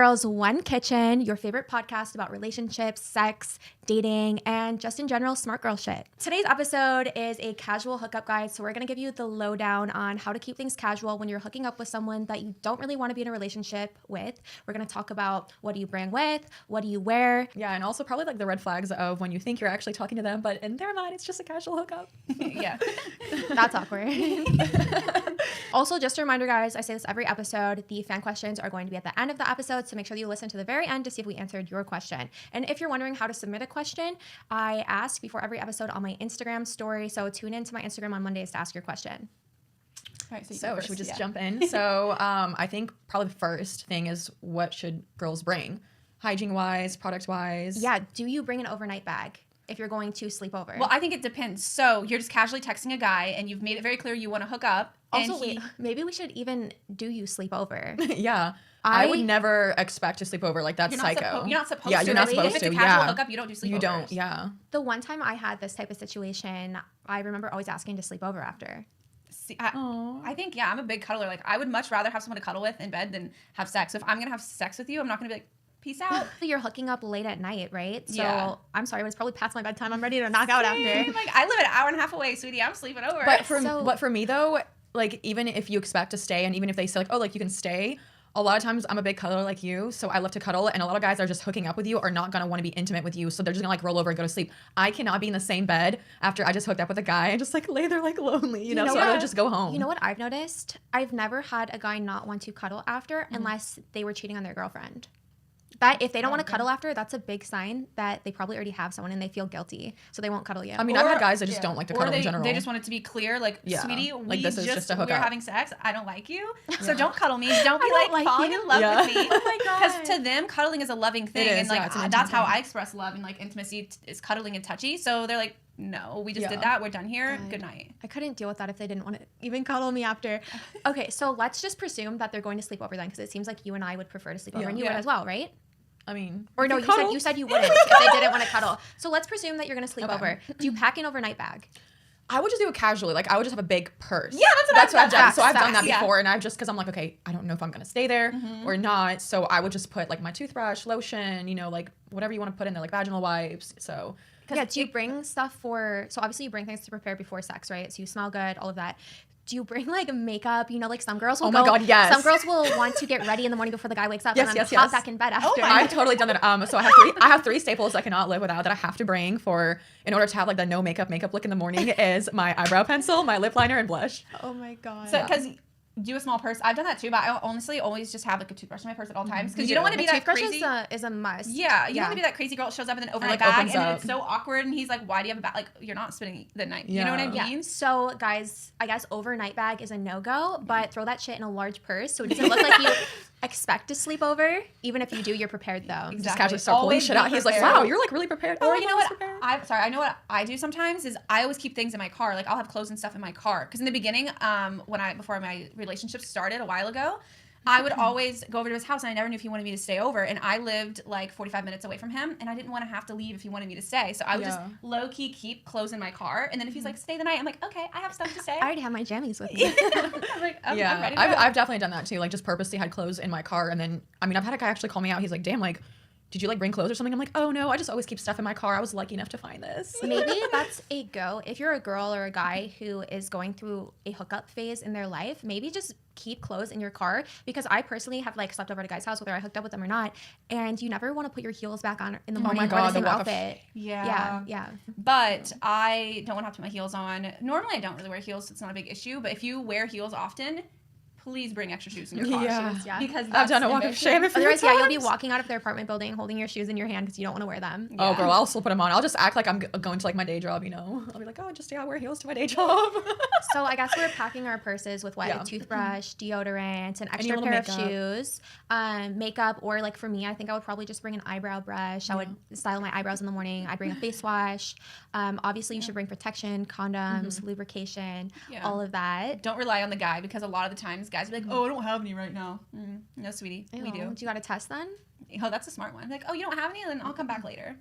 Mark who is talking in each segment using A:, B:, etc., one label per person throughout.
A: Girls One Kitchen, your favorite podcast about relationships, sex, dating, and just in general smart girl shit. Today's episode is a casual hookup guide, so we're going to give you the lowdown on how to keep things casual when you're hooking up with someone that you don't really want to be in a relationship with. We're going to talk about what do you bring with, what do you wear.
B: Yeah, and also probably like the red flags of when you think you're actually talking to them, but in their mind it's just a casual hookup.
A: Yeah. That's awkward. Also, just a reminder, guys, I say this every episode, the fan questions are going to be at the end of the episode, so make sure that you listen to the very end to see if we answered your question. And if you're wondering how to submit a question, I ask before every episode on my Instagram story, so tune into my Instagram on Mondays to ask your question.
B: All right, so should we just jump in? So I think probably the first thing is, what should girls bring? Hygiene-wise, product-wise?
A: Yeah, do you bring an overnight bag if you're going to sleep over?
C: Well, I think it depends. So you're just casually texting a guy and you've made it very clear you want to hook up.
A: Also, maybe we should even do you sleep over.
B: Yeah. I would never expect to sleep over. Like, that's psycho.
C: You're not supposed to.
B: Yeah, you're not supposed to.
C: If it's a casual hookup, you don't do sleepovers.
B: You don't, yeah.
A: The one time I had this type of situation, I remember always asking to sleep over after.
C: See, I think, I'm a big cuddler. Like, I would much rather have someone to cuddle with in bed than have sex. So if I'm going to have sex with you, I'm not going to be like, peace out.
A: You're hooking up late at night, right? So
C: yeah.
A: I'm sorry, but it's probably past my bedtime. I'm ready to knock out after.
C: Like, I live an hour and a half away, sweetie. I'm sleeping over.
B: But for me though, like, even if you expect to stay, and even if they say like, oh, like you can stay, a lot of times I'm a big cuddler like you, so I love to cuddle, and a lot of guys that are just hooking up with you are not gonna want to be intimate with you, so they're just gonna like roll over and go to sleep. I cannot be in the same bed after I just hooked up with a guy and just like lay there like lonely, you know so I would just go home.
A: You know what I've noticed? I've never had a guy not want to cuddle after unless they were cheating on their girlfriend. That if they don't want to cuddle after, that's a big sign that they probably already have someone and they feel guilty, so they won't cuddle you.
B: I mean, I've had guys that just don't like to cuddle in general.
C: They just want it to be clear, like, sweetie,
B: like, this is just a hookup.
C: We're having sex. I don't like you, so don't cuddle me. Don't be like falling in love with me.
A: Oh my god!
C: Because to them, cuddling is a loving thing, and like that's how I express love and like intimacy is cuddling and touchy. So they're like, no, we just did that. We're done here. Good night.
A: I couldn't deal with that if they didn't want to even cuddle me after. Okay, so let's just presume that they're going to sleep over then, because it seems like you and I would prefer to sleep over, and you would as well, right?
B: I mean,
A: or no, you said you wouldn't if they didn't want to cuddle. So let's presume that you're going to sleep over. Do you pack an overnight bag?
B: I would just do it casually. Like, I would just have a big purse.
C: Yeah, that's what I've done.
B: So I've done that before, and I've just, because I'm like, okay, I don't know if I'm going to stay there or not. So I would just put like my toothbrush, lotion, you know, like whatever you want to put in there, like vaginal wipes. So
A: yeah, do you bring stuff for, so obviously you bring things to prepare before sex, right? So you smell good, all of that. Do you bring like makeup? You know, like some girls will
B: Oh my God, yes.
A: Some girls will want to get ready in the morning before the guy wakes up and then hop back in bed after.
B: Oh, I've totally done that. So I have three staples I cannot live without that I have to bring in order to have like the no makeup look in the morning is my eyebrow pencil, my lip liner, and blush.
A: Oh my God.
C: So because do a small purse. I've done that too, but I honestly always just have like a toothbrush in my purse at all times because you don't want to be that crazy.
A: Is a must.
C: Yeah, you don't want to be that crazy girl that shows up in an overnight bag and then it's so awkward and he's like, why do you have a bag? Like, you're not spending the night. You know what I mean?
A: Yeah. So guys, I guess overnight bag is a no-go, but throw that shit in a large purse so it doesn't look like you expect to sleep over. Even if you do, you're prepared though.
C: Exactly.
B: Just casually start pulling shit out. He's like, wow, you're like really prepared.
C: Or you know what? I know what I do sometimes is I always keep things in my car. Like, I'll have clothes and stuff in my car. Because in the beginning, before my relationship started a while ago, I would always go over to his house and I never knew if he wanted me to stay over. And I lived like 45 minutes away from him and I didn't want to have to leave if he wanted me to stay. So I would just low-key keep clothes in my car. And then if he's like, stay the night, I'm like, okay, I have stuff to say.
A: I already have my jammies with me.
C: I'm like, I'm ready to go.
B: I've definitely done that too. Like, just purposely had clothes in my car. And then, I mean, I've had a guy actually call me out. He's like, damn, like, did you like bring clothes or something? I'm like, oh no, I just always keep stuff in my car. I was lucky enough to find this.
A: Maybe that's a go. If you're a girl or a guy who is going through a hookup phase in their life, maybe just keep clothes in your car, because I personally have like slept over at a guy's house, whether I hooked up with them or not, and you never want to put your heels back on in the morning.
B: Oh my God,
A: the same outfit.
C: Yeah. But I don't want to have to put my heels on. Normally I don't really wear heels, so it's not a big issue, but if you wear heels often, please bring extra shoes in your car.
A: Yeah.
C: Because
B: I've done a walk of shame a few
A: Otherwise,
B: times.
A: you'll be walking out of their apartment building holding your shoes in your hand because you don't want to wear them.
B: Oh, girl, I'll still put them on. I'll just act like I'm going to like my day job, you know? I'll be like, oh, I wear heels to my day job.
A: So I guess we're packing our purses with a toothbrush, deodorant, an extra pair of shoes, makeup, or like for me, I think I would probably just bring an eyebrow brush. I would style my eyebrows in the morning. I bring a face wash. Obviously, you should bring protection, condoms, lubrication, all of that.
C: Don't rely on the guy, because a lot of the times guys will be like, oh, I don't have any right now. No, sweetie, we do.
A: Do you got a test then?
C: Oh, that's a smart one. Like, oh, you don't have any? Then I'll come back later.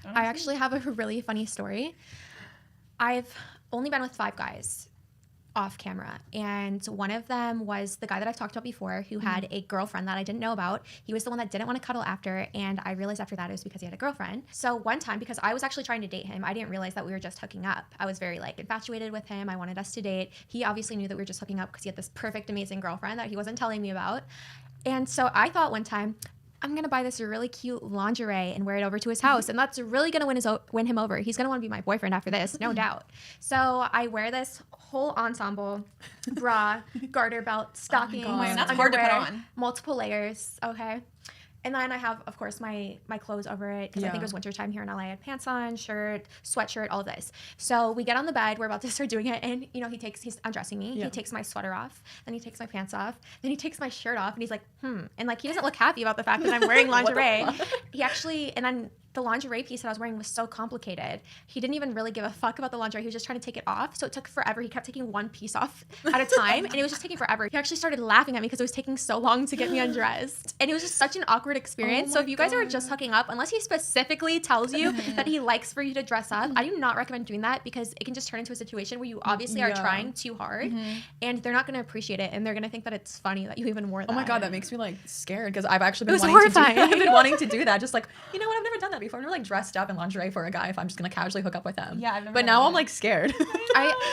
A: I actually have a really funny story. I've only been with 5 guys. off camera. And one of them was the guy that I've talked about before who had a girlfriend that I didn't know about. He was the one that didn't want to cuddle after. And I realized after that it was because he had a girlfriend. So one time, because I was actually trying to date him, I didn't realize that we were just hooking up. I was very like infatuated with him. I wanted us to date. He obviously knew that we were just hooking up because he had this perfect, amazing girlfriend that he wasn't telling me about. And so I thought one time, I'm going to buy this really cute lingerie and wear it over to his house. And that's really going to win him over. He's going to want to be my boyfriend after this, no doubt. So I wear this whole ensemble, bra, garter belt, stockings,
C: that's hard to put on.
A: Multiple layers, okay? And then I have, of course, my clothes over it because I think it was wintertime here in LA. I had pants on, shirt, sweatshirt, all of this. So we get on the bed. We're about to start doing it. And, you know, he's undressing me. Yeah. He takes my sweater off. Then he takes my pants off. Then he takes my shirt off. And he's like, And, like, he doesn't look happy about the fact that I'm wearing lingerie. He actually, and then the lingerie piece that I was wearing was so complicated. He didn't even really give a fuck about the lingerie. He was just trying to take it off. So it took forever. He kept taking one piece off at a time. And it was just taking forever. He actually started laughing at me because it was taking so long to get me undressed. And it was just such an awkward experience. So if you guys are just hooking up, unless he specifically tells you that he likes for you to dress up, I do not recommend doing that because it can just turn into a situation where you obviously are trying too hard and they're not going to appreciate it. And they're going to think that it's funny that you even wore that.
B: Oh my God, that makes me like scared because I've actually been wanting to do that. Just like, you know what? I've never done that before. I've never like dressed up in lingerie for a guy if I'm just going to casually hook up with him.
C: Yeah, I've never
B: but now I'm like scared.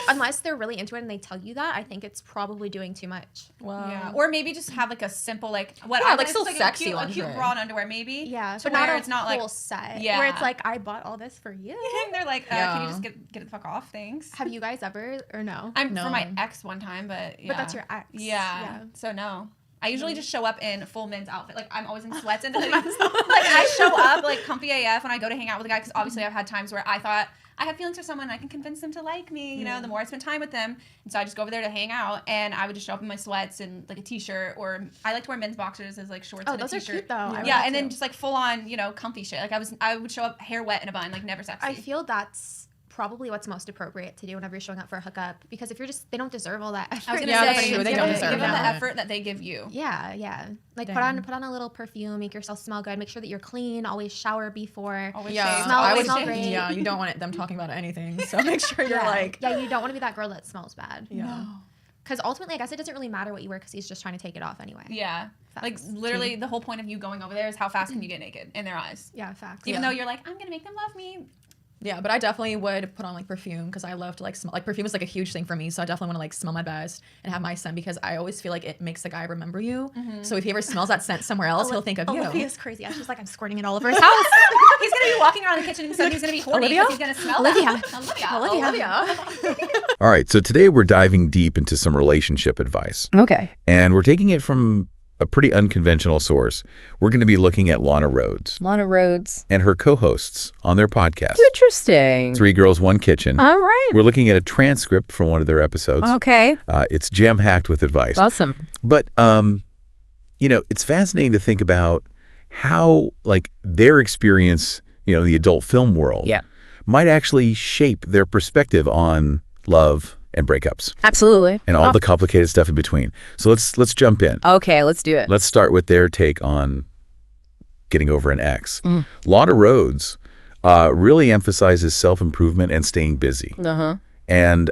A: Unless they're really into it and they tell you that, I think it's probably doing too much.
B: Wow.
C: Yeah. Or maybe just have like a simple like
B: like still sexy
C: a cute bra and underwear maybe.
A: Yeah,
C: but not it's not like
A: full set.
C: Yeah.
A: Where it's like I bought all this for you.
C: And they're like, can you just get it the fuck off? Thanks.
A: Have you guys ever or no?
C: For my ex one time, but
A: But that's your ex.
C: Yeah. So no. I usually just show up in full men's outfit. Like I'm always in sweats and hoodies. Like I show up like comfy AF when I go to hang out with a guy because obviously I've had times where I thought I have feelings for someone and I can convince them to like me, you know, the more I spend time with them. And so I just go over there to hang out and I would just show up in my sweats and like a t-shirt or I like to wear men's boxers as like shorts and a
A: t-shirt. Those are cute though.
C: Yeah, and then just like full on, you know, comfy shit. Like I would show up hair wet in a bun, like never sexy.
A: I feel that's probably what's most appropriate to do whenever you're showing up for a hookup because if you're just they don't deserve all that effort.
C: I was gonna say
B: they don't deserve
C: give them the
B: that.
C: effort that they give you.
A: Yeah. Like put on a little perfume, make yourself smell good, make sure that you're clean, always shower before.
C: Always
A: smell great.
B: Yeah, you don't want them talking about anything. So make sure you're like
A: you don't want to be that girl that smells bad.
B: Yeah. No.
A: Because ultimately, I guess it doesn't really matter what you wear because he's just trying to take it off anyway.
C: Yeah. Facts. Like, literally, the whole point of you going over there is how fast can you get naked in their eyes.
A: Yeah, facts.
C: Even though you're like, I'm going to make them love me.
B: Yeah, but I definitely would put on like perfume because I love to like smell. Like perfume is like a huge thing for me, so I definitely want to like smell my best and have my scent because I always feel like it makes the guy remember you. So if he ever smells that scent somewhere else, he'll think of you.
A: Olivia's crazy. She's like, I'm squirting it all over his house.
C: He's gonna be walking around the kitchen, so he's gonna be horny because he's gonna smell
A: Olivia.
D: All right, so today we're diving deep into some relationship advice.
E: Okay.
D: And we're taking it from a pretty unconventional source. We're going to be looking at Lana Rhoades.
E: Lana Rhoades.
D: And her co-hosts on their podcast.
E: Interesting.
D: 3 Girls, 1 Kitchen.
E: All right.
D: We're looking at a transcript from one of their episodes.
E: Okay.
D: It's jam-packed with advice.
E: Awesome.
D: But, you know, it's fascinating to think about how, like, their experience, you know, the adult film world might actually shape their perspective on love and breakups.
E: Absolutely.
D: And all the complicated stuff in between. So let's jump in.
E: Okay, let's do it.
D: Let's start with their take on getting over an ex. Lana Rhoades really emphasizes self-improvement and staying busy. And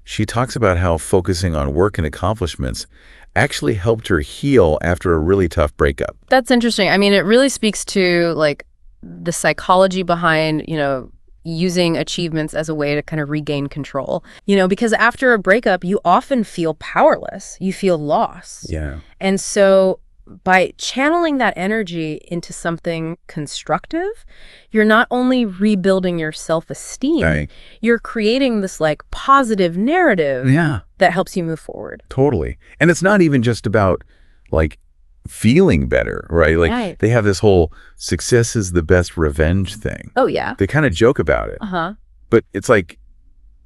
D: she talks about how focusing on work and accomplishments actually helped her heal after a really tough breakup.
E: That's interesting. I mean, it really speaks to like the psychology behind, you know, using achievements as a way to kind of regain control. You know, because after a breakup, you often feel powerless. You feel lost.
D: Yeah.
E: And so by channeling that energy into something constructive, you're not only rebuilding your self-esteem, you're creating this like positive narrative that helps you move forward.
D: Totally. And it's not even just about like feeling better, right? Like they have this whole success is the best revenge thing.
E: Oh, yeah.
D: They kind of joke about it. But it's like,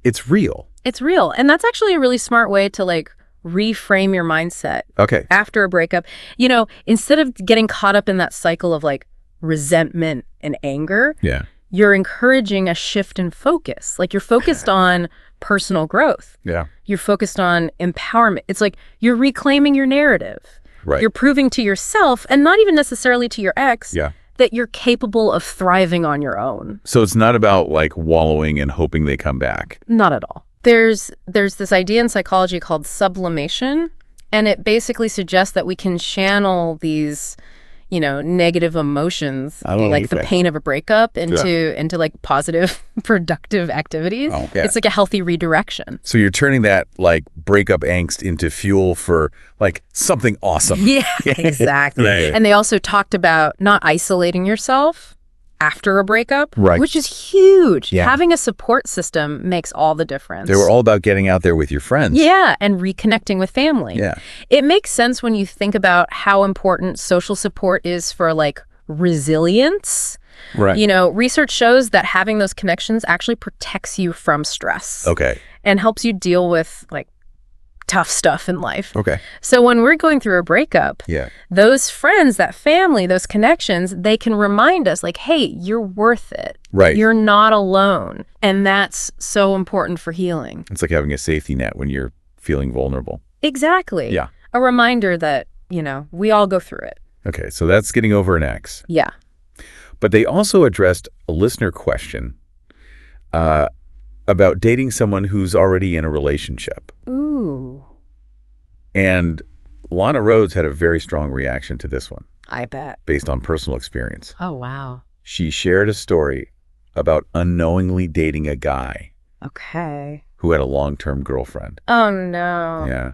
D: it's real.
E: It's real. And that's actually a really smart way to like reframe your mindset. After a breakup. You know, instead of getting caught up in that cycle of like resentment and anger, you're encouraging a shift in focus. Like you're focused on personal growth. You're focused on empowerment. It's like you're reclaiming your narrative. You're proving to yourself, and not even necessarily to your ex, that you're capable of thriving on your own.
D: So it's not about like wallowing and hoping they come back.
E: Not at all. There's this idea in psychology called sublimation, and it basically suggests that we can channel these, negative emotions, like the pain of a breakup, into like positive, productive activities. Oh, yeah. It's like a healthy redirection.
D: So you're turning that like breakup angst into fuel for like something awesome.
E: Yeah, exactly. Right. And they also talked about not isolating yourself after a breakup, right, which is huge. Yeah. Having a support system makes all the difference.
D: They were all about getting out there with your friends.
E: Yeah, and reconnecting with family. Yeah. It makes sense when you think about how important social support is for like resilience. Right. Research shows that having those connections actually protects you from stress.
D: Okay.
E: And helps you deal with like tough stuff in life.
D: Okay.
E: So when we're going through a breakup, those friends, that family, those connections, they can remind us like, hey, you're worth it.
D: Right.
E: You're not alone. And that's so important for healing.
D: It's like having a safety net when you're feeling vulnerable.
E: Exactly.
D: Yeah.
E: A reminder that, we all go through it.
D: Okay. So that's getting over an ex.
E: Yeah.
D: But they also addressed a listener question about dating someone who's already in a relationship.
E: Ooh.
D: And Lana Rhoades had a very strong reaction to this one.
E: I bet.
D: Based on personal experience.
E: Oh, wow.
D: She shared a story about unknowingly dating a guy.
E: Okay.
D: Who had a long-term girlfriend.
E: Oh, no.
D: Yeah.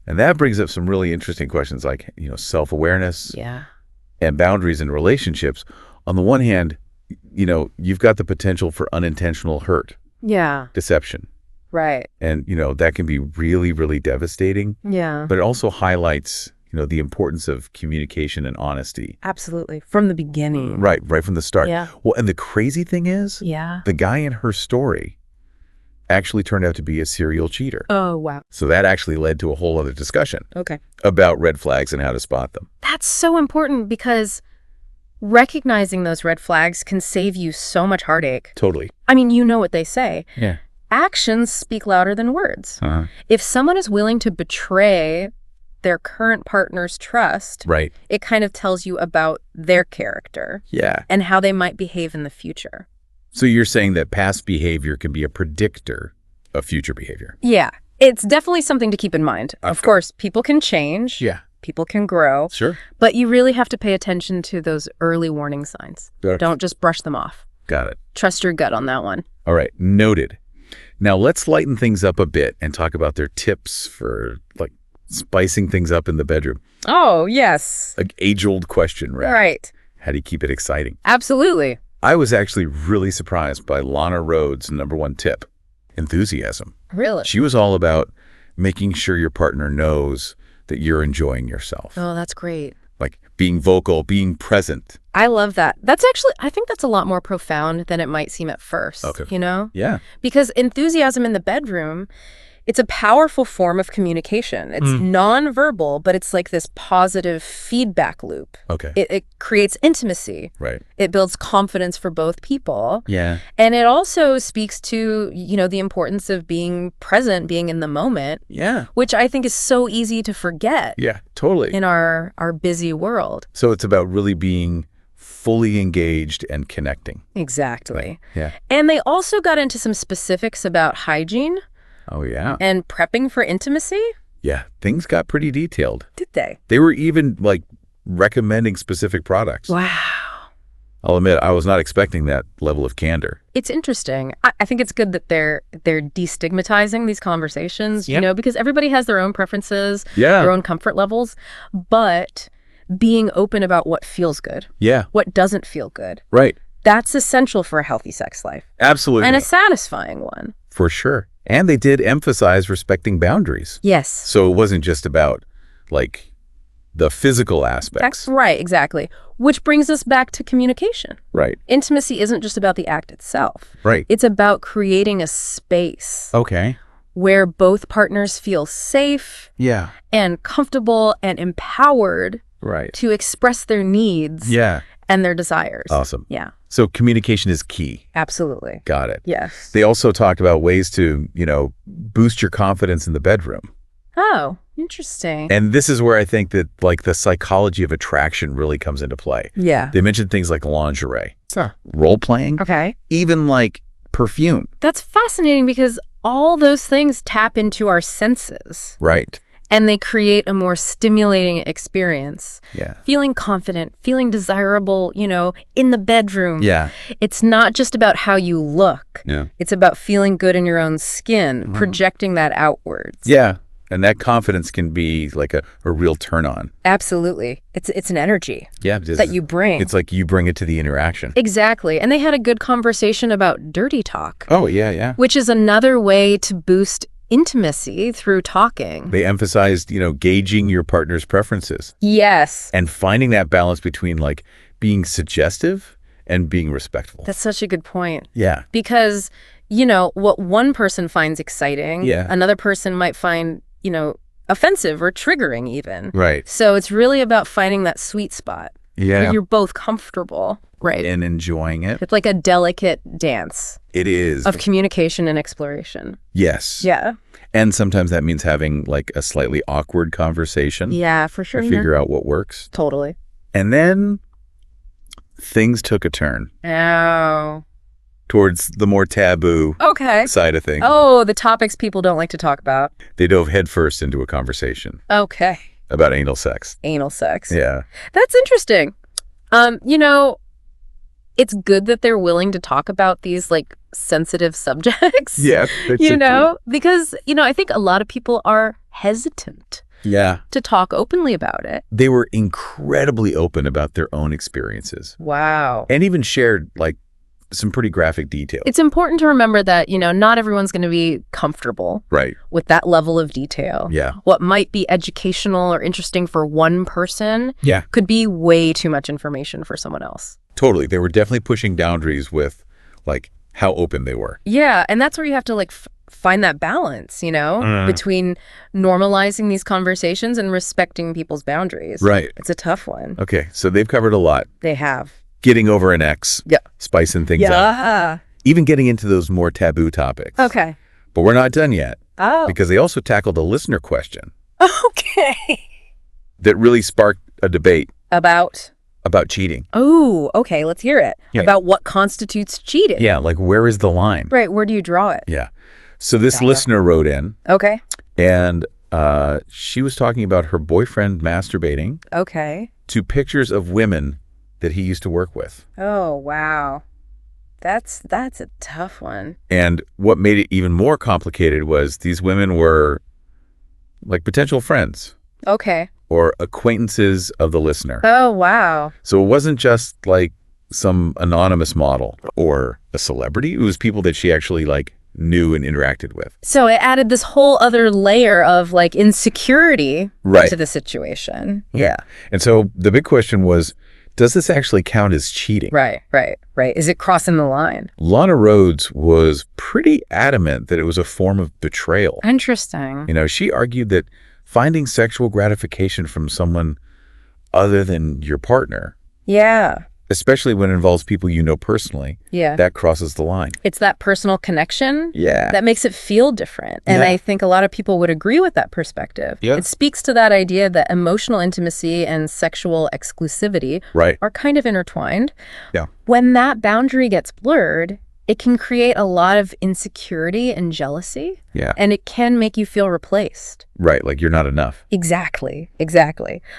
D: And that brings up some really interesting questions like, self-awareness.
E: Yeah.
D: And boundaries in relationships. On the one hand, you've got the potential for unintentional hurt.
E: Yeah.
D: Deception.
E: Right.
D: And, that can be really, really devastating.
E: Yeah.
D: But it also highlights, the importance of communication and honesty.
E: Absolutely. From the beginning.
D: Right from the start.
E: Yeah.
D: Well, and the crazy thing is, the guy in her story actually turned out to be a serial cheater.
E: Oh, wow.
D: So that actually led to a whole other discussion.
E: Okay.
D: About red flags and how to spot them.
E: That's so important because recognizing those red flags can save you so much heartache.
D: Totally.
E: I mean, you know what they say.
D: Yeah.
E: Actions speak louder than words. If someone is willing to betray their current partner's trust,
D: right,
E: it kind of tells you about their character.
D: Yeah.
E: And how they might behave in the future.
D: So you're saying that past behavior can be a predictor of future behavior?
E: Yeah. It's definitely something to keep in mind. Of course, people can change.
D: Yeah.
E: People can grow.
D: Sure.
E: But you really have to pay attention to those early warning signs.
D: Okay.
E: Don't just brush them off.
D: Got it.
E: Trust your gut on that one.
D: All right. Noted. Now let's lighten things up a bit and talk about their tips for like spicing things up in the bedroom.
E: Oh, yes.
D: An age-old question, right?
E: Right.
D: How do you keep it exciting?
E: Absolutely.
D: I was actually really surprised by Lana Rhoades' #1 tip, enthusiasm.
E: Really?
D: She was all about making sure your partner knows that you're enjoying yourself.
E: Oh, that's great.
D: Like being vocal, being present.
E: I love that. I think that's a lot more profound than it might seem at first.
D: Okay.
E: Yeah. Because enthusiasm in the bedroom, it's a powerful form of communication. It's nonverbal, but it's like this positive feedback loop.
D: Okay.
E: It creates intimacy.
D: Right.
E: It builds confidence for both people.
D: Yeah.
E: And it also speaks to, the importance of being present, being in the moment.
D: Yeah.
E: Which I think is so easy to forget.
D: Yeah, totally.
E: In our busy world.
D: So it's about really being fully engaged and connecting.
E: Exactly.
D: Yeah.
E: And they also got into some specifics about hygiene.
D: Oh, yeah.
E: And prepping for intimacy?
D: Yeah, things got pretty detailed.
E: Did they?
D: They were even, recommending specific products.
E: Wow.
D: I'll admit, I was not expecting that level of candor.
E: It's interesting. I think it's good that they're destigmatizing these conversations, because everybody has their own preferences, their own comfort levels, but being open about what feels good.
D: Yeah.
E: What doesn't feel good.
D: Right.
E: That's essential for a healthy sex life.
D: Absolutely.
E: And a satisfying one.
D: For sure. And they did emphasize respecting boundaries.
E: Yes.
D: So it wasn't just about, the physical aspects.
E: Right, exactly. Which brings us back to communication.
D: Right.
E: Intimacy isn't just about the act itself.
D: Right.
E: It's about creating a space.
D: Okay.
E: Where both partners feel safe.
D: Yeah.
E: And comfortable and empowered.
D: Right.
E: To express their needs.
D: Yeah.
E: And their desires.
D: Awesome.
E: Yeah.
D: So communication is key.
E: Absolutely.
D: Got it.
E: Yes.
D: They also talked about ways to, boost your confidence in the bedroom.
E: Oh, interesting.
D: And this is where I think that the psychology of attraction really comes into play.
E: Yeah.
D: They mentioned things like lingerie, role playing,
E: okay,
D: even perfume.
E: That's fascinating because all those things tap into our senses.
D: Right.
E: And they create a more stimulating experience.
D: Yeah.
E: Feeling confident, feeling desirable, in the bedroom.
D: Yeah.
E: It's not just about how you look.
D: Yeah.
E: It's about feeling good in your own skin, projecting that outwards.
D: Yeah. And that confidence can be like a real turn on.
E: Absolutely. It's an energy that you bring.
D: It's like you bring it to the interaction.
E: Exactly. And they had a good conversation about dirty talk.
D: Oh, yeah.
E: Which is another way to boost intimacy through talking.
D: They emphasized, gauging your partner's preferences.
E: Yes.
D: And finding that balance between like being suggestive and being respectful.
E: That's such a good point.
D: Yeah.
E: Because, what one person finds exciting, another person might find, offensive or triggering even.
D: Right.
E: So it's really about finding that sweet spot.
D: Yeah.
E: Where you're both comfortable. Right.
D: And enjoying it.
E: It's like a delicate dance.
D: It is.
E: Of communication and exploration.
D: Yes.
E: Yeah.
D: And sometimes that means having like a slightly awkward conversation.
E: Yeah, for sure.
D: To figure out what works.
E: Totally.
D: And then things took a turn.
E: Oh.
D: Towards the more taboo side of things.
E: Oh, the topics people don't like to talk about.
D: They dove headfirst into a conversation.
E: Okay.
D: About anal sex.
E: Anal sex.
D: Yeah.
E: That's interesting. It's good that they're willing to talk about these like sensitive subjects.
D: Yeah.
E: Because, I think a lot of people are hesitant.
D: Yeah.
E: To talk openly about it.
D: They were incredibly open about their own experiences.
E: Wow.
D: And even shared like some pretty graphic details.
E: It's important to remember that, not everyone's going to be comfortable with that level of detail.
D: Yeah.
E: What might be educational or interesting for one person could be way too much information for someone else.
D: Totally. They were definitely pushing boundaries with like how open they were.
E: Yeah. And that's where you have to like find that balance, between normalizing these conversations and respecting people's boundaries.
D: Right.
E: It's a tough one.
D: Okay. So they've covered a lot.
E: They have.
D: Getting over an ex. Yeah. Spicing things up. Even getting into those more taboo topics.
E: Okay.
D: But we're not done yet.
E: Oh.
D: Because they also tackled a listener question.
E: Okay.
D: That really sparked a debate.
E: About
D: cheating.
E: Oh, okay. Let's hear it.
D: Yeah.
E: About what constitutes cheating.
D: Yeah. Like, where is the line?
E: Right. Where do you draw it?
D: Yeah. So this listener wrote in.
E: Okay.
D: And she was talking about her boyfriend masturbating.
E: Okay.
D: To pictures of women that he used to work with.
E: Oh, wow. That's a tough one.
D: And what made it even more complicated was these women were like potential friends.
E: Okay.
D: Or acquaintances of the listener.
E: Oh, wow.
D: So it wasn't just like some anonymous model or a celebrity. It was people that she actually like knew and interacted with.
E: So it added this whole other layer of like insecurity to the situation. Yeah.
D: And so the big question was, does this actually count as cheating?
E: Right. Is it crossing the line?
D: Lana Rhoades was pretty adamant that it was a form of betrayal.
E: Interesting.
D: She argued that finding sexual gratification from someone other than your partner.
E: Yeah.
D: Especially when it involves people you know personally.
E: Yeah.
D: That crosses the line.
E: It's that personal connection.
D: Yeah.
E: That makes it feel different. And I think a lot of people would agree with that perspective.
D: Yeah.
E: It speaks to that idea that emotional intimacy and sexual exclusivity are kind of intertwined.
D: Yeah.
E: When that boundary gets blurred, it can create a lot of insecurity and jealousy.
D: Yeah.
E: And it can make you feel replaced.
D: Right, like you're not enough.
E: Exactly.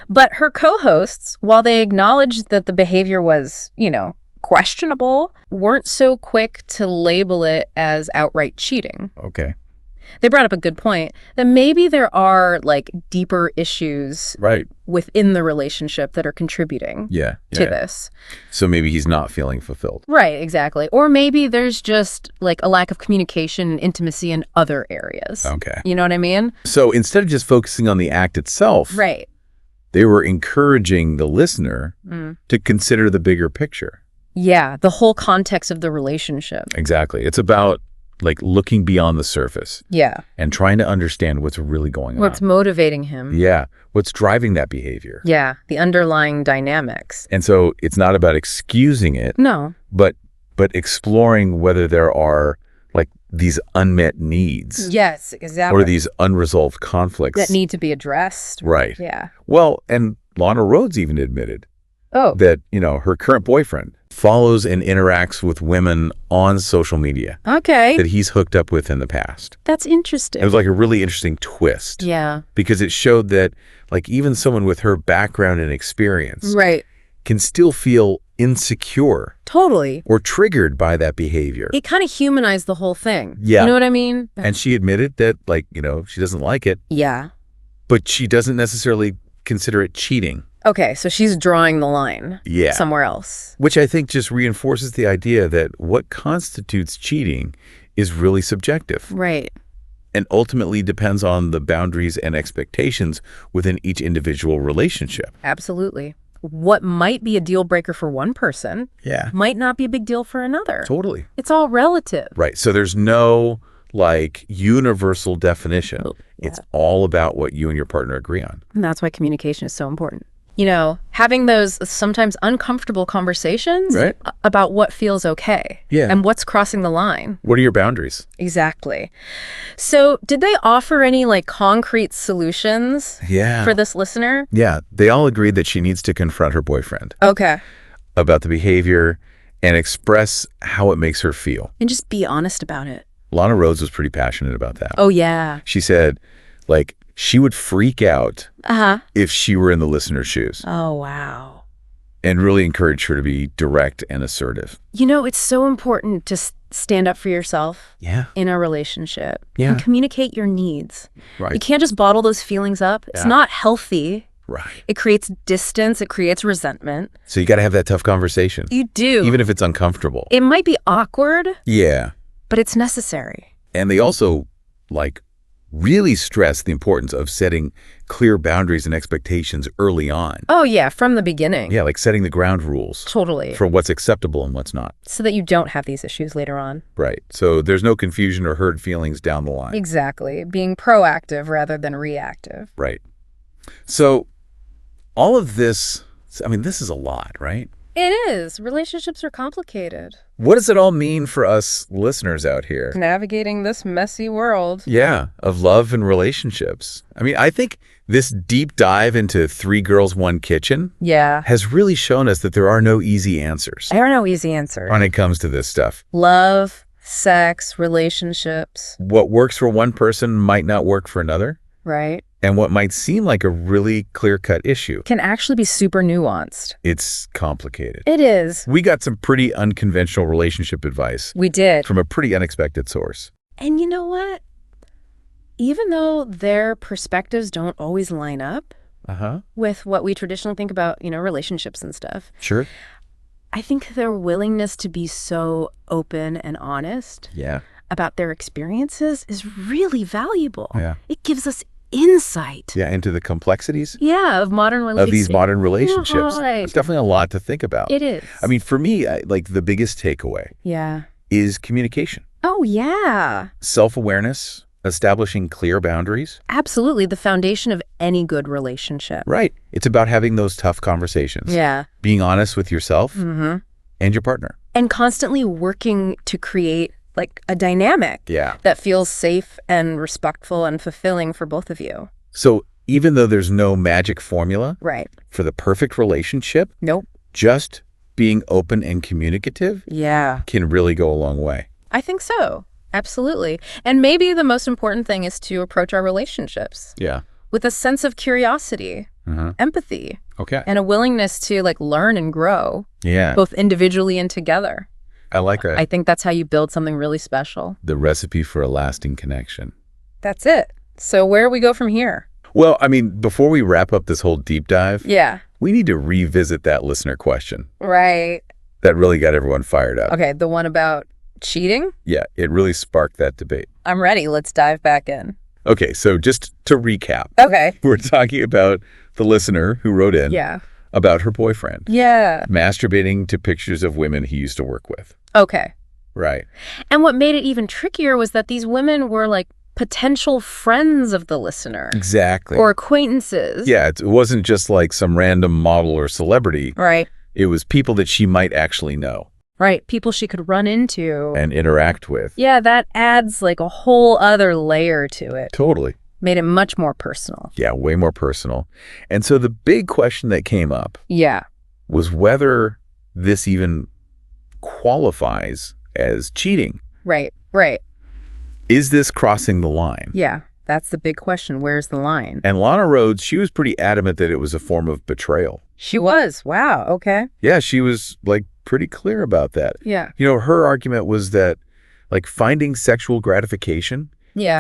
E: But her co-hosts, while they acknowledged that the behavior was, questionable, weren't so quick to label it as outright cheating.
D: Okay.
E: They brought up a good point that maybe there are like deeper issues within the relationship that are contributing to this.
D: So maybe he's not feeling fulfilled.
E: Right, exactly. Or maybe there's just like a lack of communication and intimacy in other areas.
D: Okay.
E: You know what I mean?
D: So instead of just focusing on the act itself, they were encouraging the listener to consider the bigger picture.
E: Yeah, the whole context of the relationship.
D: Exactly. It's about like looking beyond the surface.
E: Yeah.
D: And trying to understand what's really going on.
E: What's motivating him.
D: Yeah. What's driving that behavior.
E: Yeah. The underlying dynamics.
D: And so it's not about excusing it.
E: No.
D: But exploring whether there are like these unmet needs.
E: Yes, exactly.
D: Or these unresolved conflicts.
E: That need to be addressed.
D: Right.
E: Yeah.
D: Well, and Lana Rhoades even admitted that, her current boyfriend follows and interacts with women on social media.
E: Okay.
D: That he's hooked up with in the past.
E: That's interesting.
D: It was like a really interesting twist.
E: Yeah.
D: Because it showed that like even someone with her background and experience can still feel insecure.
E: Totally.
D: Or triggered by that behavior.
E: It kind of humanized the whole thing.
D: Yeah.
E: You know what I mean?
D: And she admitted that she doesn't like it.
E: Yeah.
D: But she doesn't necessarily consider it cheating.
E: Okay, so she's drawing the line somewhere else.
D: Which I think just reinforces the idea that what constitutes cheating is really subjective.
E: Right.
D: And ultimately depends on the boundaries and expectations within each individual relationship.
E: Absolutely. What might be a deal breaker for one person might not be a big deal for another.
D: Totally.
E: It's all relative.
D: Right. So there's no universal definition. It's all about what you and your partner agree on.
E: And that's why communication is so important. Having those sometimes uncomfortable conversations about what feels okay and what's crossing the line.
D: What are your boundaries?
E: Exactly. So did they offer any concrete solutions for this listener?
D: Yeah. They all agreed that she needs to confront her boyfriend.
E: Okay.
D: About the behavior and express how it makes her feel.
E: And just be honest about it.
D: Lana Rhoades was pretty passionate about that.
E: Oh, yeah.
D: She said, she would freak out if she were in the listener's shoes.
E: Oh, wow.
D: And really encourage her to be direct and assertive.
E: It's so important to stand up for yourself in a relationship. And communicate your needs.
D: Right.
E: You can't just bottle those feelings up. It's not healthy.
D: Right.
E: It creates distance. It creates resentment.
D: So you got to have that tough conversation.
E: You do.
D: Even if it's uncomfortable.
E: It might be awkward.
D: Yeah.
E: But it's necessary.
D: And they also, really stress the importance of setting clear boundaries and expectations early on.
E: Oh, yeah, from the beginning.
D: Yeah, setting the ground rules.
E: Totally.
D: For what's acceptable and what's not.
E: So that you don't have these issues later on.
D: Right. So there's no confusion or hurt feelings down the line.
E: Exactly. Being proactive rather than reactive.
D: Right. So all of this, this is a lot, right?
E: It is. Relationships are complicated.
D: What does it all mean for us listeners out here?
E: Navigating this messy world.
D: Yeah, of love and relationships. I think this deep dive into 3 Girls, 1 Kitchen has really shown us that there are no easy answers.
E: There are no easy answers.
D: When it comes to this stuff.
E: Love, sex, relationships.
D: What works for one person might not work for another.
E: Right.
D: And what might seem like a really clear-cut issue
E: can actually be super nuanced.
D: It's complicated.
E: It is.
D: We got some pretty unconventional relationship advice.
E: We did.
D: From a pretty unexpected source.
E: And you know what? Even though their perspectives don't always line up with what we traditionally think about, relationships and stuff.
D: Sure.
E: I think their willingness to be so open and honest about their experiences is really valuable.
D: Yeah.
E: It gives us insight.
D: Yeah, into the complexities.
E: Yeah, of modern relationships.
D: Of these modern relationships.
E: Right.
D: It's definitely a lot to think about.
E: It is.
D: For me, the biggest takeaway is communication.
E: Oh, yeah.
D: Self-awareness, establishing clear boundaries.
E: Absolutely. The foundation of any good relationship.
D: Right. It's about having those tough conversations.
E: Yeah.
D: Being honest with yourself and your partner.
E: And constantly working to create a dynamic that feels safe and respectful and fulfilling for both of you.
D: So even though there's no magic formula for the perfect relationship, just being open and communicative can really go a long way.
E: I think so. Absolutely. And maybe the most important thing is to approach our relationships with a sense of curiosity, empathy, and a willingness to learn and grow both individually and together.
D: I like that.
E: I think that's how you build something really special.
D: The recipe for a lasting connection.
E: That's it. So where do we go from here?
D: Well, before we wrap up this whole deep dive, we need to revisit that listener question.
E: Right.
D: That really got everyone fired up.
E: Okay, the one about cheating?
D: Yeah, it really sparked that debate.
E: I'm ready. Let's dive back in.
D: Okay, so just to recap.
E: Okay.
D: We're talking about the listener who wrote in. About her boyfriend. Masturbating to pictures of women he used to work with.
E: Okay.
D: Right.
E: And what made it even trickier was that these women were potential friends of the listener.
D: Exactly.
E: Or acquaintances.
D: Yeah, it wasn't just some random model or celebrity.
E: Right.
D: It was people that she might actually know.
E: Right. People she could run into.
D: And interact with.
E: Yeah, that adds a whole other layer to it.
D: Totally.
E: Made it much more personal.
D: Yeah, way more personal. And so the big question that came up was whether this even qualifies as cheating.
E: Right, right.
D: Is this crossing the line?
E: Yeah, that's the big question. Where's the line?
D: And Lana Rhoades, she was pretty adamant that it was a form of betrayal.
E: She was. Wow, okay.
D: Yeah, she was like pretty clear about that.
E: Yeah.
D: You know, her argument was that like finding sexual gratification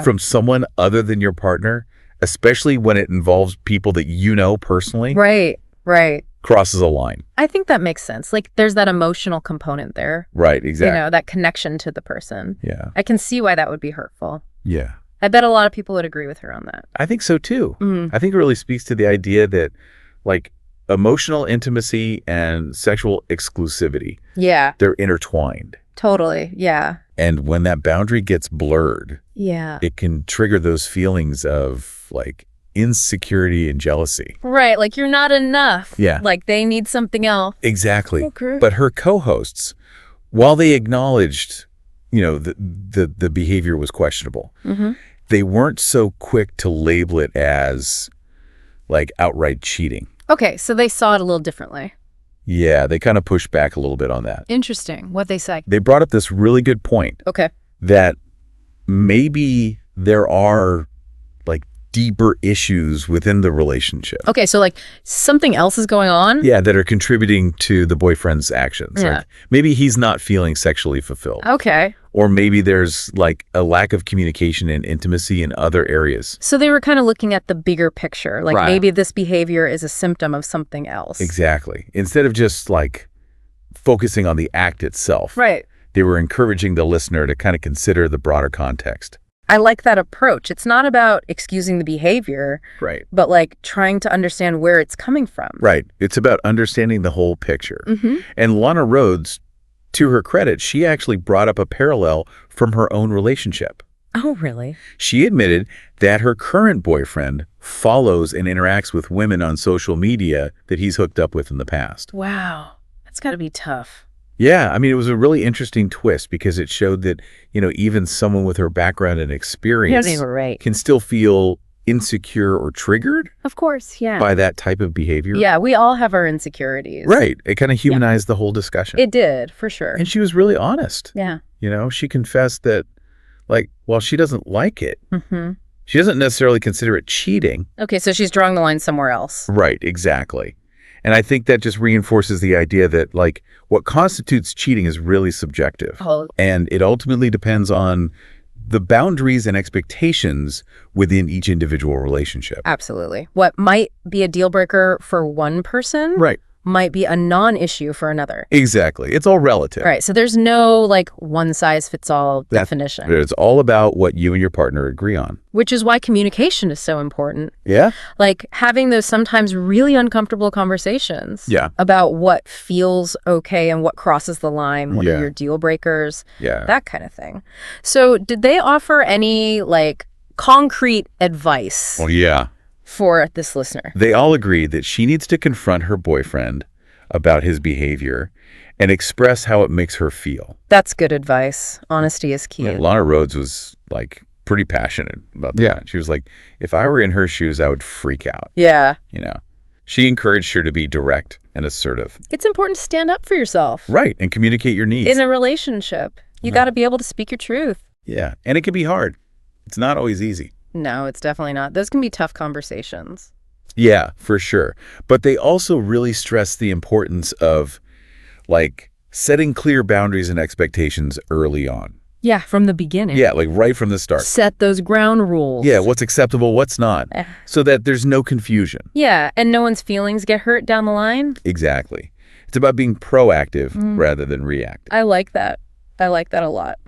D: from someone other than your partner, especially when it involves people that you know personally.
E: Right, right.
D: Crosses a line.
E: I think that makes sense. Like there's that emotional component there.
D: Right, exactly.
E: You know, that connection to the person.
D: Yeah.
E: I can see why that would be hurtful.
D: Yeah.
E: I bet a lot of people would agree with her on that.
D: I think so too. I think it really speaks to the idea that like emotional intimacy and sexual exclusivity, they're intertwined.
E: Totally. Yeah.
D: And when that boundary gets blurred, it can trigger those feelings of like insecurity and jealousy.
E: Right. Like you're not enough.
D: Yeah.
E: Like they need something else.
D: Exactly.
E: Okay.
D: But her co-hosts, while they acknowledged, you know, the behavior was questionable, they weren't so quick to label it as like outright cheating.
E: Okay. So they saw it a little differently.
D: Yeah. They kind of pushed back a little bit on that.
E: Interesting. What'd they say?
D: They brought up this really good point.
E: Okay.
D: That maybe there are like deeper issues within the relationship.
E: Okay, so like something else is going on?
D: Yeah, that are contributing to the boyfriend's actions.
E: Yeah.
D: Like maybe he's not feeling sexually fulfilled.
E: Okay.
D: Or maybe there's like a lack of communication and intimacy in other areas.
E: So they were kind of looking at the bigger picture. Like maybe this behavior is a symptom of something else.
D: Exactly. Instead of just like focusing on the act itself.
E: Right.
D: They were encouraging the listener to kind of consider the broader context.
E: I like that approach. It's not about excusing the behavior,
D: right?
E: But like trying to understand where it's coming from.
D: Right. It's about understanding the whole picture. And Lana Rhoades, to her credit, she actually brought up a parallel from her own relationship.
E: Oh, really?
D: She admitted that her current boyfriend follows and interacts with women on social media that he's hooked up with in the past.
E: Wow. That's got to be tough.
D: Yeah, I mean, it was a really interesting twist because it showed that, you know, even someone with her background and experience can still feel insecure or triggered.
E: Of course, yeah.
D: By that type of behavior.
E: Yeah, we all have our insecurities.
D: Right. It kind of humanized the whole discussion.
E: It did, for sure.
D: And she was really honest.
E: Yeah.
D: You know, she confessed that, like, while she doesn't like it, she doesn't necessarily consider it cheating.
E: Okay, so she's drawing the line somewhere else.
D: Right, exactly. And I think that just reinforces the idea that, like, what constitutes cheating is really subjective. And it ultimately depends on the boundaries and expectations within each individual relationship.
E: Absolutely. What might be a deal breaker for one person might be a non-issue for another.
D: Exactly. It's all relative.
E: Right. So there's no like one-size-fits-all definition.
D: It's all about what you and your partner agree on.
E: Which is why communication is so important.
D: Yeah.
E: Like having those sometimes really uncomfortable conversations about what feels okay and what crosses the line, what are your deal breakers, that kind of thing. So did they offer any like concrete advice?
D: Well, yeah.
E: For this listener?
D: They all agree that she needs to confront her boyfriend about his behavior and express how it makes her feel.
E: That's good advice. Honesty is key.
D: Yeah, Lana Rhoades was like pretty passionate about that. Yeah. She was like, if I were in her shoes, I would freak out.
E: Yeah.
D: You know, she encouraged her to be direct and assertive.
E: It's important to stand up for yourself.
D: Right. And communicate your needs.
E: In a relationship, you got to be able to speak your truth.
D: Yeah. And it can be hard. It's not always easy.
E: No, it's definitely not. Those can be tough conversations.
D: Yeah, for sure. But they also really stress the importance of like setting clear boundaries and expectations early on.
E: Yeah, from the beginning.
D: Yeah, like right from the start.
E: Set those ground rules.
D: Yeah, what's acceptable, what's not, so that there's no confusion.
E: Yeah, and no one's feelings get hurt down the line.
D: Exactly. It's about being proactive rather than reactive.
E: I like that. I like that a lot.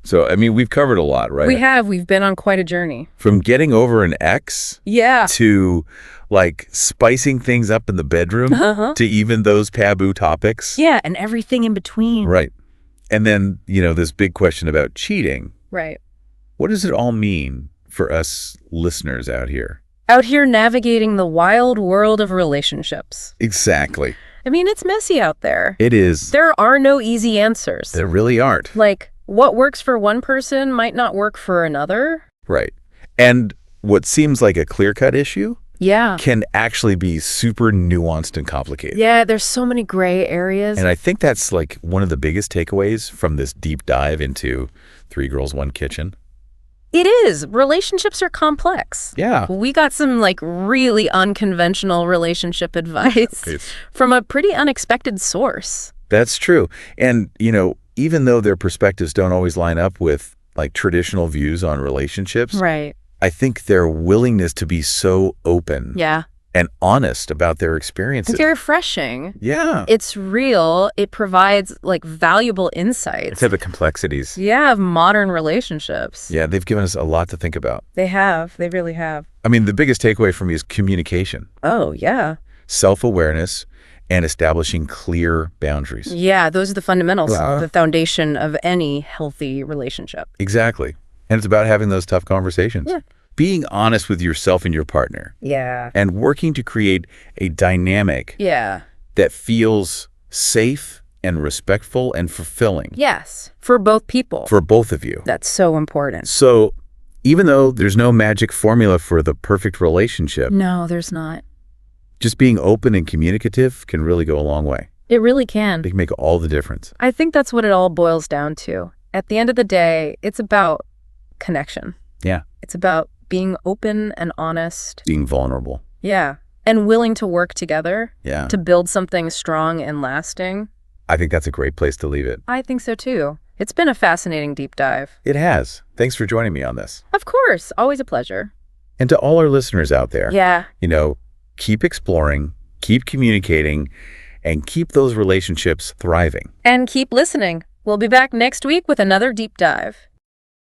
D: So, I mean, we've covered a lot, right?
E: We have. We've been on quite a journey.
D: From getting over an ex to like spicing things up in the bedroom to even those taboo topics.
E: Yeah, and everything in between.
D: Right. And then, you know, this big question about cheating.
E: Right.
D: What does it all mean for us listeners out here?
E: Out here navigating the wild world of relationships.
D: Exactly.
E: I mean, it's messy out there.
D: It is.
E: There are no easy answers.
D: There really aren't.
E: Like, what works for one person might not work for another.
D: Right. And what seems like a clear-cut issue can actually be super nuanced and complicated.
E: Yeah, there's so many gray areas.
D: And I think that's like one of the biggest takeaways from this deep dive into 3 Girls, 1 Kitchen.
E: It is. Relationships are complex.
D: Yeah.
E: We got some like really unconventional relationship advice from a pretty unexpected source.
D: That's true. And, even though their perspectives don't always line up with like traditional views on relationships,
E: right?
D: I think their willingness to be so open and honest about their experiences.
E: It's refreshing.
D: Yeah.
E: It's real. It provides like valuable insights.
D: Instead of the complexities.
E: Yeah, of modern relationships.
D: Yeah, they've given us a lot to think about.
E: They have. They really have.
D: I mean, the biggest takeaway for me is communication.
E: Oh, yeah.
D: Self-awareness and establishing clear boundaries.
E: Yeah, those are the fundamentals, the foundation of any healthy relationship.
D: Exactly. And it's about having those tough conversations.
E: Yeah.
D: Being honest with yourself and your partner.
E: Yeah.
D: And working to create a dynamic that feels safe and respectful and fulfilling.
E: Yes, for both people.
D: For both of you.
E: That's so important.
D: So even though there's no magic formula for the perfect relationship.
E: No, there's not.
D: Just being open and communicative can really go a long way.
E: It really can.
D: It can make all the difference.
E: I think that's what it all boils down to. At the end of the day, it's about connection.
D: Yeah.
E: It's about being open and honest.
D: Being vulnerable.
E: Yeah. And willing to work together.
D: Yeah.
E: To build something strong and lasting.
D: I think that's a great place to leave it.
E: I think so too. It's been a fascinating deep dive.
D: It has. Thanks for joining me on this.
E: Of course. Always a pleasure.
D: And to all our listeners out there.
E: Yeah.
D: Keep exploring, keep communicating, and keep those relationships thriving.
E: And keep listening. We'll be back next week with another deep dive.